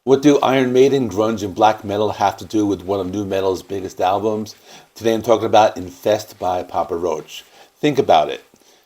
What do Iron Maiden, grunge, and black metal have to do with one of nu metal's biggest albums? Today I'm talking about Infest by Papa Roach. Think about it.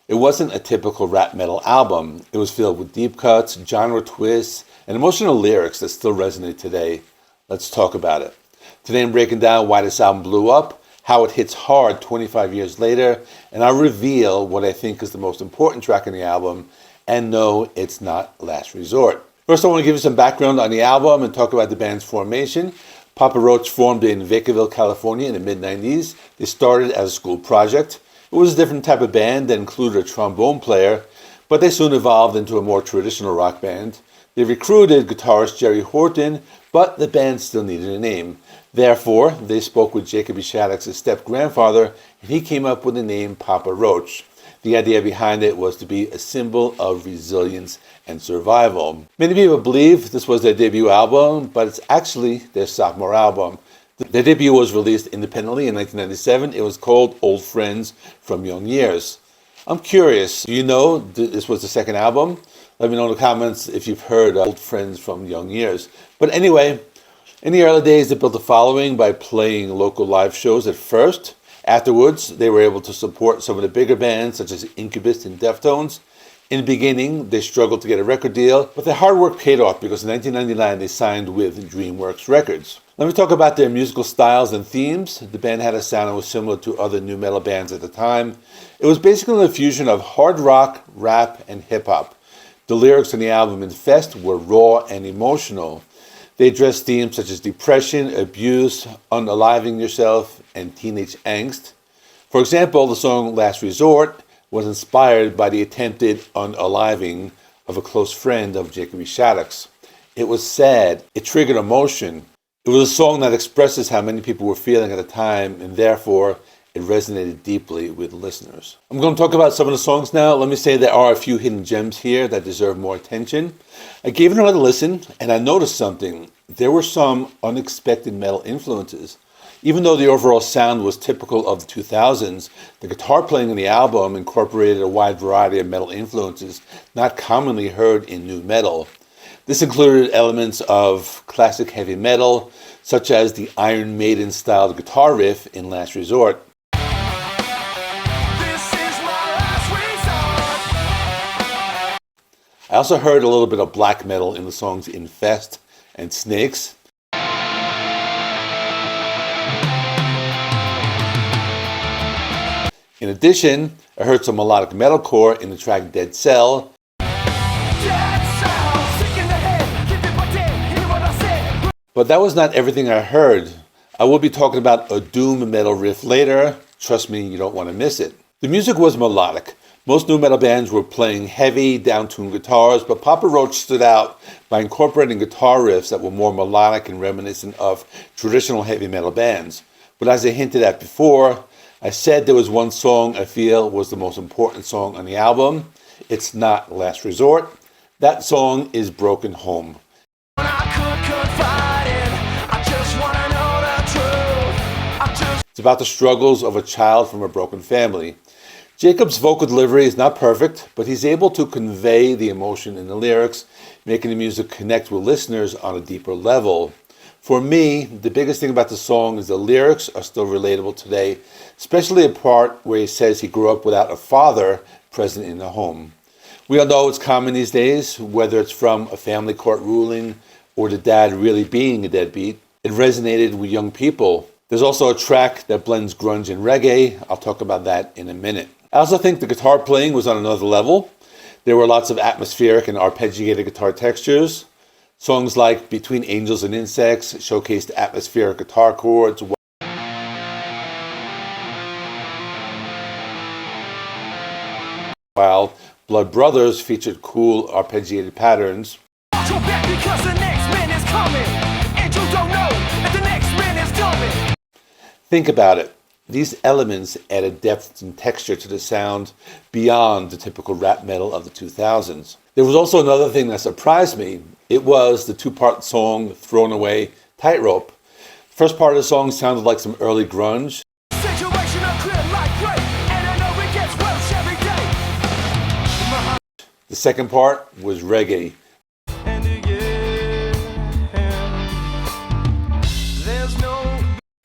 It wasn't a typical rap metal album. It was filled with deep cuts, genre twists, and emotional lyrics that still resonate today. Let's talk about it. Today I'm breaking down why this album blew up, how it hits hard 25 years later, and I'll reveal what I think is the most important track on the album, and no, it's not Last Resort. First, I want to give you some background on the album and talk about the band's formation. Papa Roach formed in Vacaville, California in the mid-90s. They started as a school project. It was a different type of band that included a trombone player, but they soon evolved into a more traditional rock band. They recruited guitarist Jerry Horton, but the band still needed a name. Therefore, they spoke with Jacob Shattuck's step-grandfather, and he came up with the name Papa Roach. The idea behind it was to be a symbol of resilience and survival. Many people believe this was their debut album, but it's actually their sophomore album. Their debut was released independently in 1997. It was called Old Friends from Young Years. I'm curious, do you know this was the second album? Let me know in the comments if you've heard Old Friends from Young Years. But anyway, in the early days, they built a following by playing local live shows at first. Afterwards, they were able to support some of the bigger bands such as Incubus and Deftones. In the beginning, they struggled to get a record deal, but their hard work paid off because in 1999 they signed with DreamWorks Records. Let me talk about their musical styles and themes. The band had a sound that was similar to other nu metal bands at the time. It was basically a fusion of hard rock, rap, and hip-hop. The lyrics on the album Infest were raw and emotional. They addressed themes such as depression, abuse, unaliving yourself, and teenage angst. For example, the song Last Resort was inspired by the attempted unaliving of a close friend of Jacob Shattuck's. It was sad. It triggered emotion. It was a song that expresses how many people were feeling at the time, and therefore it resonated deeply with listeners. I'm going to talk about some of the songs now. Let me say there are a few hidden gems here that deserve more attention. I gave it another listen, and I noticed something. There were some unexpected metal influences. Even though the overall sound was typical of the 2000s, the guitar playing in the album incorporated a wide variety of metal influences not commonly heard in nu metal. This included elements of classic heavy metal, such as the Iron Maiden-styled guitar riff in Last Resort. I also heard a little bit of black metal in the songs Infest and Snakes. In addition, I heard some melodic metalcore in the track Dead Cell. But that was not everything I heard. I will be talking about a doom metal riff later. Trust me, you don't want to miss it. The music was melodic. Most nu metal bands were playing heavy, down-tuned guitars, but Papa Roach stood out by incorporating guitar riffs that were more melodic and reminiscent of traditional heavy metal bands. But as I hinted at before, I said there was one song I feel was the most important song on the album. It's not Last Resort. That song is Broken Home. It's about the struggles of a child from a broken family. Jacob's vocal delivery is not perfect, but he's able to convey the emotion in the lyrics, making the music connect with listeners on a deeper level. For me, the biggest thing about the song is the lyrics are still relatable today, especially a part where he says he grew up without a father present in the home. We all know it's common these days, whether it's from a family court ruling or the dad really being a deadbeat. It resonated with young people. There's also a track that blends grunge and reggae. I'll talk about that in a minute. I also think the guitar playing was on another level. There were lots of atmospheric and arpeggiated guitar textures. Songs like Between Angels and Insects showcased atmospheric guitar chords, while Blood Brothers featured cool arpeggiated patterns. Think about it. These elements added depth and texture to the sound beyond the typical rap metal of the 2000s. There was also another thing that surprised me. It was the two-part song Thrown Away Tightrope. The first part of the song sounded like some early grunge. The second part was reggae.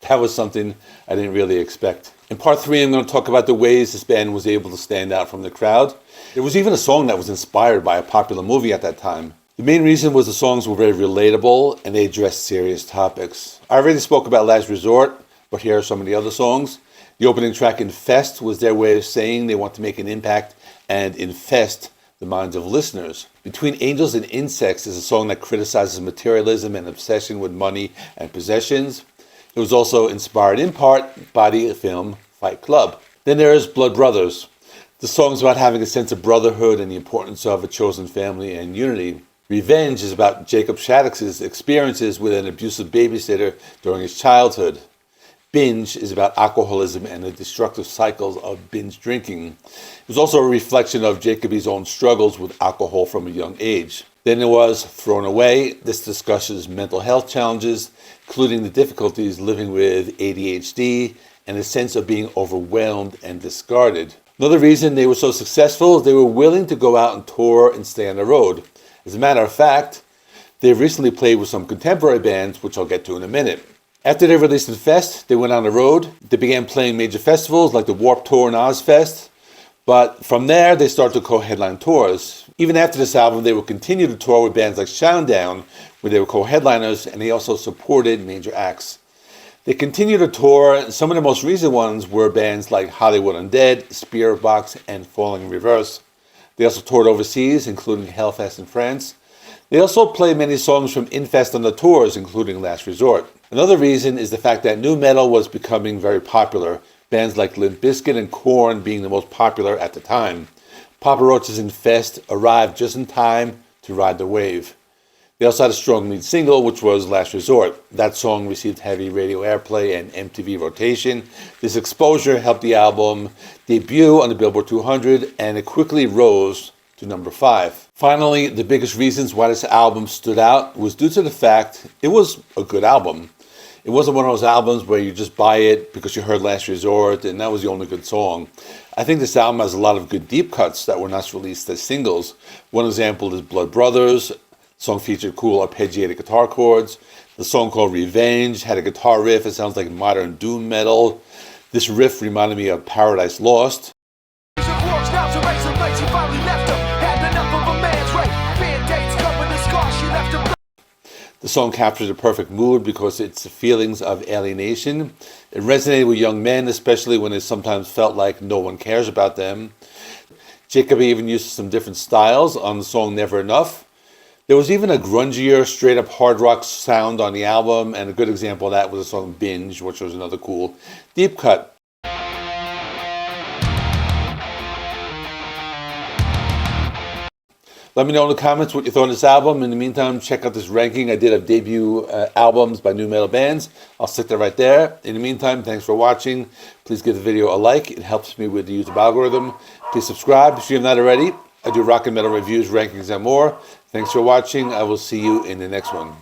That was something I didn't really expect. In part 3, I'm going to talk about the ways this band was able to stand out from the crowd. There was even a song that was inspired by a popular movie at that time. The main reason was the songs were very relatable and they addressed serious topics. I already spoke about Last Resort, but here are some of the other songs. The opening track, Infest, was their way of saying they want to make an impact and infest the minds of listeners. Between Angels and Insects is a song that criticizes materialism and obsession with money and possessions. It was also inspired in part by the film Fight Club. Then there is Blood Brothers. The song is about having a sense of brotherhood and the importance of a chosen family and unity. Revenge is about Jacob Shaddix's experiences with an abusive babysitter during his childhood. Binge is about alcoholism and the destructive cycles of binge drinking. It was also a reflection of Jacoby's own struggles with alcohol from a young age. Then there was Thrown Away. This discusses mental health challenges, including the difficulties living with ADHD and a sense of being overwhelmed and discarded. Another reason they were so successful is they were willing to go out and tour and stay on the road. As a matter of fact, they've recently played with some contemporary bands, which I'll get to in a minute. After they released Infest, they went on the road. They began playing major festivals like the Warped Tour and Ozfest. But from there, they started to co-headline tours. Even after this album, they would continue to tour with bands like Shinedown, where they were co-headliners, and they also supported major acts. They continued to tour, and some of the most recent ones were bands like Hollywood Undead, Spirit Box, and Falling in Reverse. They also toured overseas, including Hellfest in France. They also played many songs from Infest on the tours, including Last Resort. Another reason is the fact that nu metal was becoming very popular, bands like Limp Bizkit and Korn being the most popular at the time. Papa Roach's Infest arrived just in time to ride the wave. They also had a strong lead single, which was Last Resort. That song received heavy radio airplay and MTV rotation. This exposure helped the album debut on the Billboard 200, and it quickly rose to number 5. Finally, the biggest reasons why this album stood out was due to the fact it was a good album. It wasn't one of those albums where you just buy it because you heard Last Resort and that was the only good song. I think this album has a lot of good deep cuts that were not released as singles. One example is Blood Brothers. The song featured cool arpeggiated guitar chords. The song called Revenge had a guitar riff. It sounds like modern doom metal. This riff reminded me of Paradise Lost. The song captures a perfect mood because it's the feelings of alienation. It resonated with young men, especially when it sometimes felt like no one cares about them. Jacob even used some different styles on the song Never Enough. There was even a grungier, straight-up hard rock sound on the album, and a good example of that was the song Binge, which was another cool deep cut. Let me know in the comments what you thought of this album. In the meantime, check out this ranking I did of debut albums by nu metal bands. I'll stick that right there. In the meantime, thanks for watching. Please give the video a like. It helps me with the YouTube algorithm. Please subscribe if you have not already. I do rock and metal reviews, rankings, and more. Thanks for watching. I will see you in the next one.